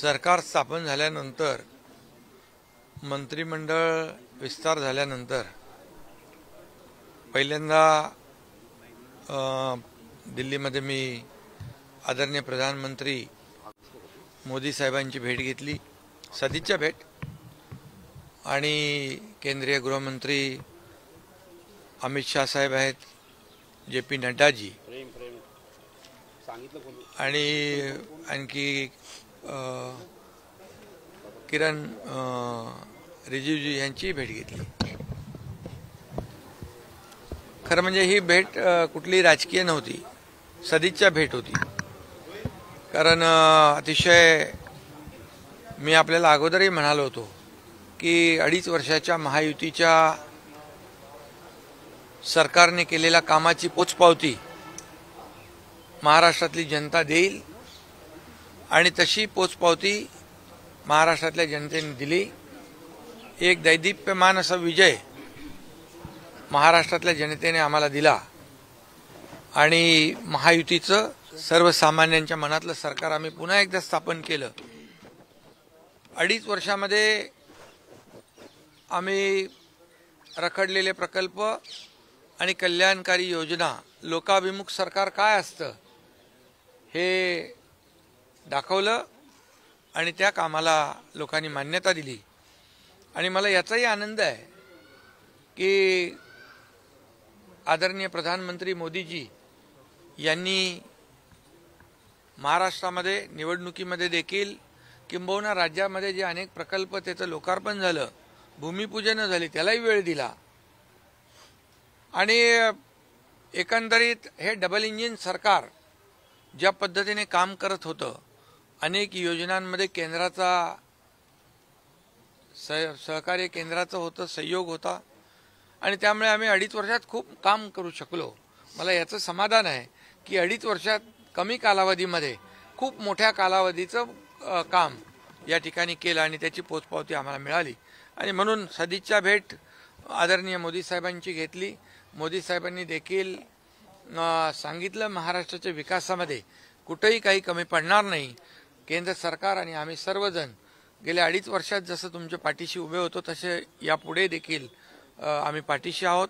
सरकार स्थापन झाल्यानंतर मंत्रिमंडळ विस्तार झाल्यानंतर पहिल्यांदा दिल्लीमध्ये मी आदरणीय प्रधानमंत्री मोदी साहेबांची भेट घेतली, सदिच्छा भेट, आणि केंद्रीय गृहमंत्री अमित शाह साहेब आहेत, JP नड्डाजी आणि आणखी किरण रिजिजू यांची भेट घेतली। खरं म्हणजे ही भेट कुठली राजकीय नव्हती, सदिच्छा भेट होती। कारण अतिशय मी आपल्याला अगोदरही म्हणालो होतो की 2.5 वर्षाच्या महायुतीच्या सरकारने केलेल्या कामाची पोचपावती महाराष्ट्रातली जनता देईल आणि तशी पोचपावती महाराष्ट्रातल्या जनतेने दिली। एक दैदिप्यमान असा विजय महाराष्ट्रातल्या जनतेने आम्हाला दिला आणि महायुतीचं सर्वसामान्यांच्या मनातलं सरकार आम्ही पुन्हा एकदा स्थापन केलं। 2.5 वर्षामध्ये आम्ही रखडलेले प्रकल्प आणि कल्याणकारी योजना, लोकाभिमुख सरकार काय असतं हे दाखवलं आणि त्या कामाला लोकांनी मान्यता दिली। आणि मला याचाही आनंद आहे की आदरणीय प्रधानमंत्री मोदीजी यांनी महाराष्ट्रामध्ये निवडणुकीमध्ये देखील किंबहुना राज्यामध्ये जे अनेक प्रकल्प त्याचं लोकार्पण झालं, भूमिपूजन झाली, त्यालाही वेळ दिला। आणि एकंदरीत हे डबल इंजिन सरकार ज्या पद्धतीने काम करत होतं, अनेक योजनांमध्ये केंद्राचा सहकार्य केंद्राचं होतं, सहयोग होता आणि त्यामुळे आम्ही 2.5 वर्षात खूप काम करू शकलो। मला याचं समाधान आहे की 2.5 वर्षात कमी कालावधीमध्ये खूप मोठ्या कालावधीचं काम या ठिकाणी केलं आणि त्याची पोचपावती आम्हाला मिळाली। आणि म्हणून सदिच्छा भेट आदरणीय मोदी साहेबांची घेतली। मोदी साहेबांनी देखील सांगितलं महाराष्ट्राच्या विकासामध्ये कुठेही काही कमी पडणार नाही। केंद्र सरकार आणि आम्ही सर्वजण गेल्या 2.5 वर्षात जसं तुमच्या पाठीशी उभे होतो तसे यापुढे देखील आम्ही पाठीशी आहोत।